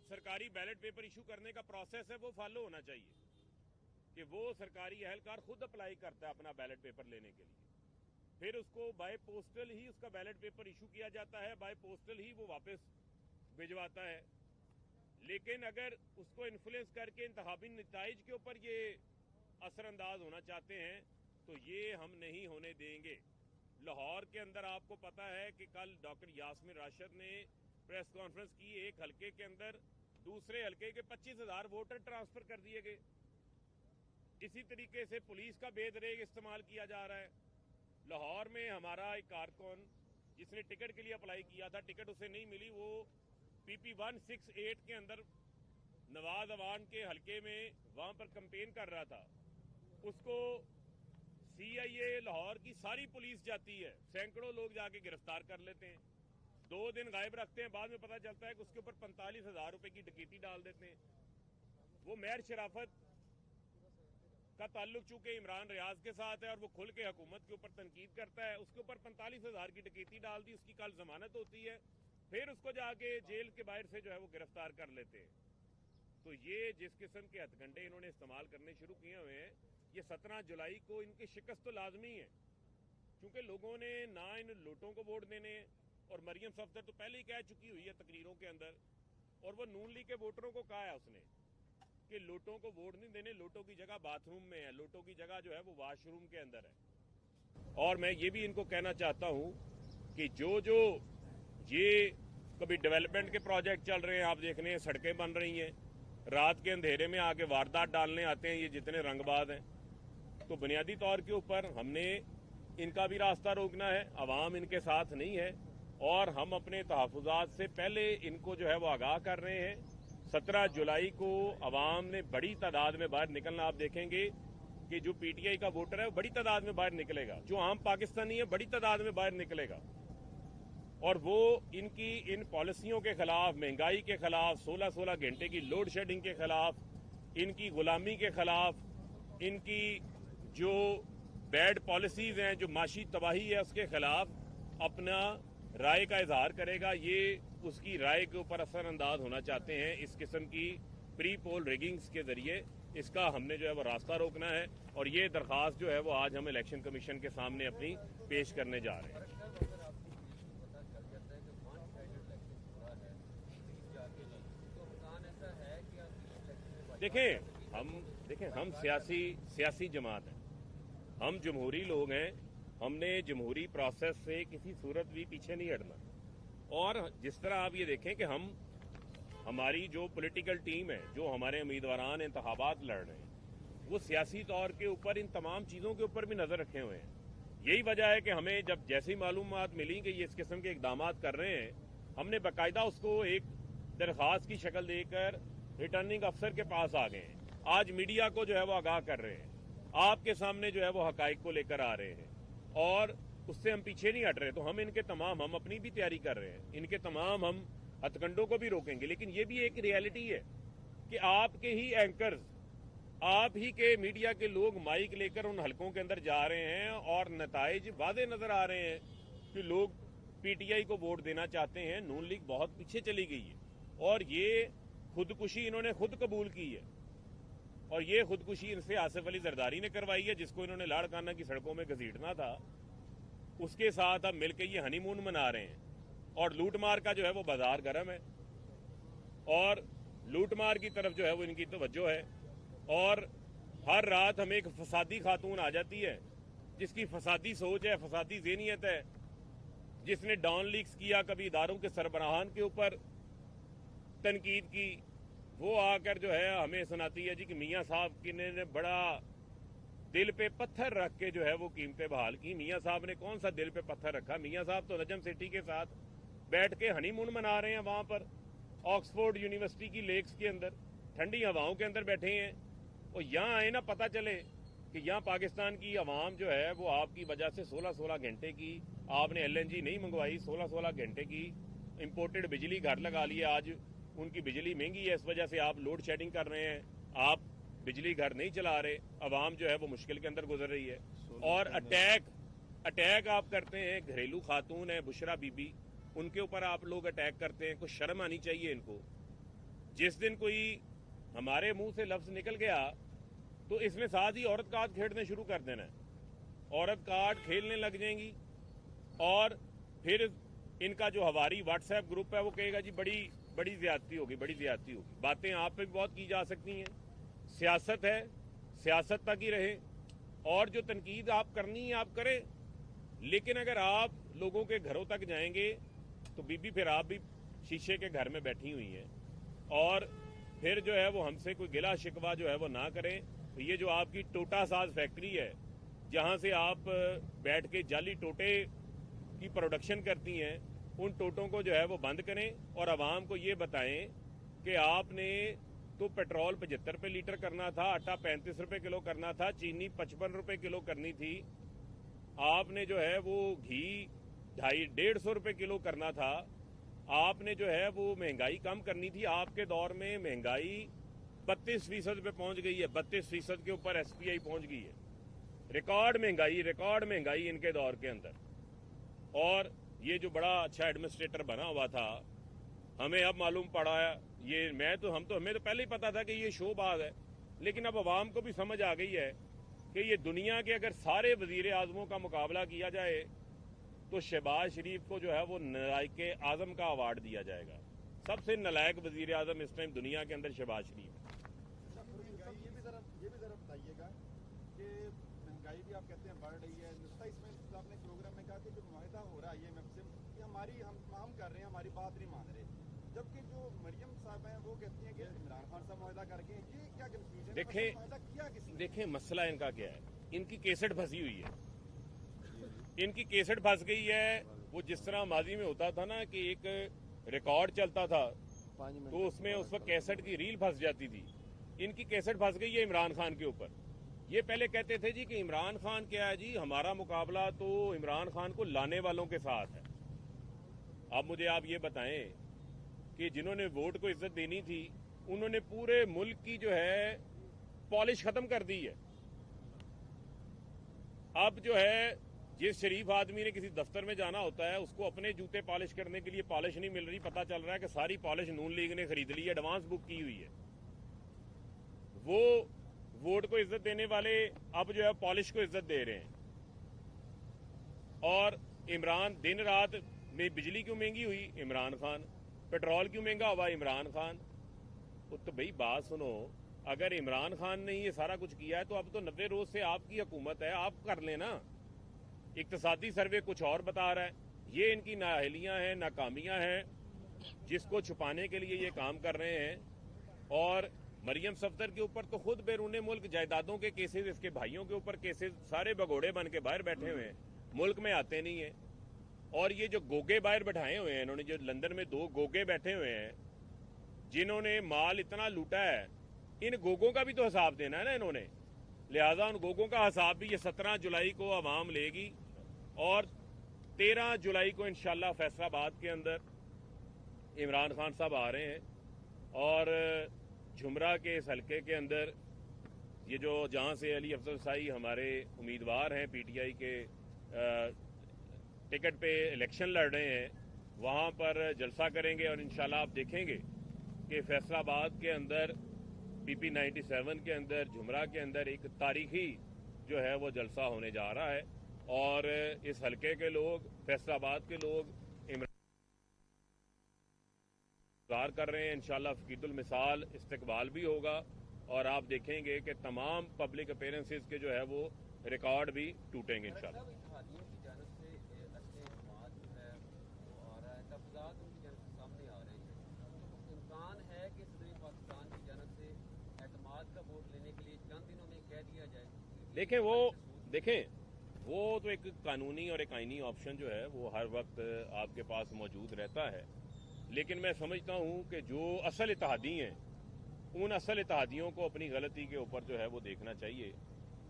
सरकारी ballot paper issue करने का प्रोसेस है वो फॉलो होना चाहिए कि वो सरकारी एहलकार खुद अप्लाई करता है अपना बैलेट पेपर लेने के लिए, फिर उसको बाय पोस्टल ही उसका बैलेट पेपर इशू किया जाता है, बाय पोस्टल ही वो वापस भिजवाता है। लेकिन अगर उसको इन्फ्लुएंस करके इंतखाबी नताइज के ऊपर ये असरअंदाज होना चाहते हैं तो ये हम नहीं होने देंगे। लाहौर के अंदर आपको पता है कि कल डॉक्टर यास्मीन राशिद ने प्रेस कॉन्फ्रेंस की, एक हलके के अंदर दूसरे हलके के 25,000 वोटर ट्रांसफर कर दिए गए। इसी तरीके से पुलिस का बेदरेग इस्तेमाल किया जा रहा है। लाहौर में हमारा एक कारकुन जिसने टिकट के लिए अप्लाई किया था, टिकट उसे नहीं मिली, वो PP 168 के अंदर नवाज अवान के हलके में वहां पर कैंपेन कर रहा था। उसको CIA लाहौर की सारी पुलिस जाती है, सैकड़ों लोग जाके गिरफ्तार कर लेते हैं, 2 दिन गायब रखते हैं, बाद में पता चलता है कि उसके ऊपर 45,000 रुपए की डकैती डाल देते हैं। वो मेहर शराफत का ताल्लुक चूंकि इमरान रियाज के साथ है और वो खुल के हुकूमत के ऊपर तनकीद करता है, उसके ऊपर 45,000 की डकैती डाल दी, उसकी कल जमानत होती है, फिर उसको जाके जेल के बाहर से जो है वो गिरफ्तार कर लेते हैं। तो ये जिस किस्म के हथकंडे इन्होंने इस्तेमाल करने शुरू किए हुए हैं, ये 17 जुलाई को इनकी शिकस्त तो लाजमी है, क्योंकि लोगों ने ना इन लोटों को वोट देने, और मरियम सफदर तो पहले ही कह चुकी हुई है तकरीरों के अंदर, और वो नून लीग के वोटरों को कहा है उसने कि लोटों को वोट नहीं देने, लोटों की जगह बाथरूम में है, लोटों की जगह जो है वो वाशरूम के अंदर है। और मैं ये भी इनको कहना चाहता हूं कि जो ये कभी डेवलपमेंट के प्रोजेक्ट चल रहे हैं, आप देख रहे हैं सड़कें बन रही हैं, रात के अंधेरे में आके वारदात डालने आते हैं ये जितने रंगबाज हैं, तो बुनियादी तौर के ऊपर हमने इनका भी रास्ता रोकना है, अवाम इनके साथ नहीं है, और हम अपने तहफुजात से पहले इनको जो है वो आगाह कर रहे हैं। 17 जुलाई को अवाम ने बड़ी तादाद में बाहर निकलना, आप देखेंगे कि जो PTI का वोटर है वो बड़ी तादाद में बाहर निकलेगा, जो आम पाकिस्तानी है बड़ी तादाद में बाहर निकलेगा, और वो इनकी इन पॉलिसियों के खिलाफ, महंगाई के खिलाफ, 16-16 घंटे की लोड शेडिंग के खिलाफ, इनकी गुलामी के खिलाफ, इनकी जो बैड पॉलिसीज हैं, जो माशी तबाही है, उसके खिलाफ अपना राय का इजहार करेगा। ये उसकी राय के ऊपर असरअंदाज होना चाहते हैं इस किस्म की प्री पोल रिगिंग्स के जरिए, इसका हमने जो है वो रास्ता रोकना है, और ये दरख्वास्त जो है वो आज हम इलेक्शन कमीशन के सामने अपनी पेश करने जा रहे हैं। देखें हम सियासी जमात हैं, हम जमहूरी लोग हैं, हमने जमहूरी प्रोसेस से किसी सूरत भी पीछे नहीं हटना। और जिस तरह आप ये देखें कि हमारी जो पॉलिटिकल टीम है, जो हमारे उम्मीदवारान इंतखाबात लड़ रहे हैं, वो सियासी तौर के ऊपर इन तमाम चीज़ों के ऊपर भी नज़र रखे हुए हैं। यही वजह है कि हमें जब जैसी मालूमात मिली कि ये इस किस्म के इकदाम कर रहे हैं, हमने बाकायदा उसको एक दरख्वास्त की शक्ल देकर रिटर्निंग अफसर के पास आ गए हैं। आज मीडिया को जो है वो आगाह कर रहे हैं, आपके सामने जो है वो हकाइक को लेकर आ रहे हैं, और उससे हम पीछे नहीं हट रहे। तो हम अपनी भी तैयारी कर रहे हैं, इनके तमाम हम हथकंडों को भी रोकेंगे। लेकिन ये भी एक रियलिटी है कि आपके ही एंकर्स, आप ही के मीडिया के लोग माइक लेकर उन हलकों के अंदर जा रहे हैं, और नताइज वादे नजर आ रहे हैं कि लोग PTI को वोट देना चाहते हैं। नून लीग बहुत पीछे चली गई है, और ये खुदकुशी इन्होंने खुद कबूल की है, और ये खुदकुशी इनसे आसिफ अली जरदारी ने करवाई है, जिसको इन्होंने लाड़काना की सड़कों में घसीटना था। उसके साथ अब मिलकर ये हनीमून मना रहे हैं, और लूटमार का जो है वो बाजार गर्म है, और लूटमार की तरफ जो है वो इनकी तवज्जो है। और हर रात हमें एक फसादी खातून आ जाती है, जिसकी फसादी सोच है, फसादी ज़हनियत है, जिसने डॉन लीक्स किया, कभी इदारों के सरबराहान के ऊपर तनकीद की, वो आकर जो है हमें सुनाती है जी कि मियाँ साहब ने बड़ा दिल पे पत्थर रख के जो है वो कीमतें बहाल की। मियाँ साहब ने कौन सा दिल पे पत्थर रखा? मियाँ साहब तो नजम सेठी के साथ बैठ के हनीमून मना रहे हैं वहां पर ऑक्सफोर्ड यूनिवर्सिटी की लेक्स के अंदर, ठंडी हवाओं के अंदर बैठे हैं। और यहाँ आए ना पता चले कि यहाँ पाकिस्तान की आवाम जो है वो आपकी वजह से 16-16 घंटे की, आपने LNG नहीं मंगवाई, 16-16 घंटे की इंपोर्टेड बिजली घर लगा ली। आज उनकी बिजली महंगी है, इस वजह से आप लोड शेडिंग कर रहे हैं, आप बिजली घर नहीं चला रहे, अवाम जो है वो मुश्किल के अंदर गुजर रही है। और अटैक आप करते हैं, घरेलू खातून है बुशरा बीबी, उनके ऊपर आप लोग अटैक करते हैं। कुछ शर्म आनी चाहिए इनको। जिस दिन कोई हमारे मुंह से लफ्ज निकल गया तो इसमें साथ ही औरत कार्ड खेलने शुरू कर देना है। औरत कार्ड खेलने लग जाएंगी और फिर इनका जो हमारी व्हाट्सएप ग्रुप है वो कहेगा जी बड़ी ज्यादती होगी, बड़ी ज्यादती होगी। बातें आप पे भी बहुत की जा सकती हैं। सियासत है, सियासत तक ही रहे, और जो तनकीद आप करनी है आप करें, लेकिन अगर आप लोगों के घरों तक जाएंगे तो बीबी फिर आप भी शीशे के घर में बैठी हुई हैं और फिर जो है वो हमसे कोई गिला शिकवा जो है वो ना करें। तो ये जो आपकी टोटा साज फैक्ट्री है जहां से आप बैठ के जाली टोटे की प्रोडक्शन करती हैं, उन टोटों को जो है वो बंद करें और आवाम को ये बताएं कि आपने तो पेट्रोल 75 रुपये लीटर करना था, आटा 35 रुपये किलो करना था, चीनी 55 रुपये किलो करनी थी, आपने जो है वो घी 250-150 रुपये किलो करना था, आपने जो है वो महंगाई कम करनी थी। आपके दौर में महंगाई 32% पे पहुंच गई है, 32% के ऊपर SPI पहुंच गई है। रिकॉर्ड महंगाई इनके दौर के अंदर। और ये जो बड़ा अच्छा एडमिनिस्ट्रेटर बना हुआ था, हमें अब मालूम पड़ा है ये हमें तो पहले ही पता था कि ये शोबाज है, लेकिन अब अवाम को भी समझ आ गई है कि ये दुनिया के अगर सारे वजीर आजमों का मुकाबला किया जाए तो शहबाज शरीफ को जो है वो नालायक आजम का अवार्ड दिया जाएगा। सबसे नालायक वजीर आजम इस टाइम दुनिया के अंदर शहबाज शरीफ है। ये भी जरा बताइएगा कि महंगाई भी आप कहते हैं बढ़ रही है, नुस्खा इसमें आपने प्रोग्राम में कहा कि जो मुआहदा हो रहा है ये ये हमारी हम कर रहे हैं, हमारी बात नहीं मान रहे, जबकि जो मरियम साहब हैं वो कहती हैं कि इमरान खान साहब मुआहदा करके, ये क्या कंफ्यूजन? देखें मसला इनका क्या है, इनकी केसट फंसी हुई है, इनकी केसट फंस गई है। वो जिस तरह माजी में होता था ना कि एक रिकॉर्ड चलता था तो उसमें उस वक्त कैसेट की रील फंस जाती थी, इनकी कैसेट फंस गई है इमरान खान के ऊपर। ये पहले कहते थे जी कि इमरान खान क्या है जी, हमारा मुकाबला तो इमरान खान को लाने वालों के साथ है। अब मुझे आप ये बताएं कि जिन्होंने वोट को इज्जत देनी थी उन्होंने पूरे मुल्क की जो है पॉलिश खत्म कर दी है। अब जो है जिस शरीफ आदमी ने किसी दफ्तर में जाना होता है उसको अपने जूते पॉलिश करने के लिए पॉलिश नहीं मिल रही, पता चल रहा है कि सारी पॉलिश नून लीग ने खरीद ली है, एडवांस बुक की हुई है। वो वोट को इज्जत देने वाले अब जो है पॉलिश को इज्जत दे रहे हैं। और इमरान, दिन रात में बिजली क्यों महंगी हुई? इमरान खान। पेट्रोल क्यों महंगा हुआ? इमरान खान। तो भाई बात सुनो, अगर इमरान खान ने ये सारा कुछ किया है तो अब तो 90 रोज से आपकी हुकूमत है, आप कर लेना। इक्तिसादी सर्वे कुछ और बता रहा है, ये इनकी नाअहलियां हैं, नाकामियां हैं जिसको छुपाने के लिए ये काम कर रहे हैं। और मरियम सफदर के ऊपर तो खुद बैरून मुल्क जायदादों के केसेस, इसके भाइयों के ऊपर केसेस, सारे भगोड़े बन के बाहर बैठे हुए हैं, मुल्क में आते नहीं है। और ये जो गोगे बाहर बैठाए हुए हैं इन्होंने, जो लंदन में 2 गोगे बैठे हुए हैं जिन्होंने माल इतना लूटा है, इन गोगों का भी तो हिसाब देना है ना इन्होंने। लिहाजा उन गोगों का हिसाब भी ये 17 जुलाई को आवाम लेगी और 13 जुलाई को इंशाल्लाह फैसलाबाद के अंदर इमरान खान साहब आ रहे हैं। और झुमरा के इस हल्के के अंदर ये जो जहां से अली अफजल साई हमारे उम्मीदवार हैं पीटीआई के टिकट पे इलेक्शन लड़ रहे हैं, वहां पर जलसा करेंगे। और इंशाल्लाह आप देखेंगे कि फैसलाबाद के अंदर PP 97 के अंदर झुमरा के अंदर एक तारीखी जो है वो जलसा होने जा रहा है। और इस हल्के के लोग, फैसलाबाद के लोग इंतजार कर रहे हैं। इंशाल्लाह फकीदुल मिसाल इस्तकबाल भी होगा और आप देखेंगे कि तमाम पब्लिक अपीयरेंसेस के जो है वो रिकॉर्ड भी टूटेंगे इंशाल्लाह। देखें वो तो एक कानूनी और एक आईनी ऑप्शन जो है वो हर वक्त आपके पास मौजूद रहता है, लेकिन मैं समझता हूं कि जो असल इत्तेहादी हैं उन असल इत्तेहादियों को अपनी गलती के ऊपर जो है वो देखना चाहिए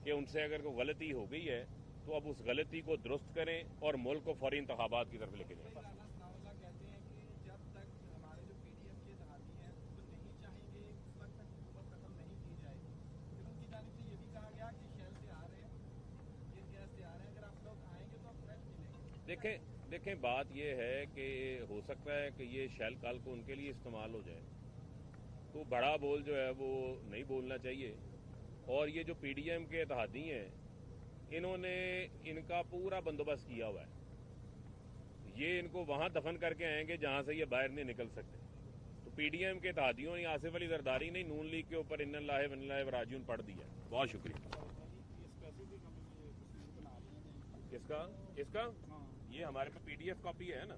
कि उनसे अगर कोई गलती हो गई है तो अब उस गलती को दुरुस्त करें और मुल्क को फौरी इंतखाबात की तरफ लेके जाएं। देखें बात यह है कि हो सकता है कि ये शैल कल को उनके लिए इस्तेमाल हो जाए तो बड़ा बोल जो है वो नहीं बोलना चाहिए। और ये जो पीडीएम के इत्तेहादी हैं, इन्होंने इनका पूरा बंदोबस्त किया हुआ है। ये इनको वहां दफन करके आएंगे जहां से ये बाहर नहीं निकल सकते। तो पीडीएम के इत्तेहादियों ने आसिफ अली जरदारी ने नून लीग के ऊपर इन्नल्लाहि व इन्ना इलैहि राजिऊन पढ़ दिया। बहुत शुक्रिया। किसका? इसका ये हमारे पे पीडीएफ कॉपी है ना।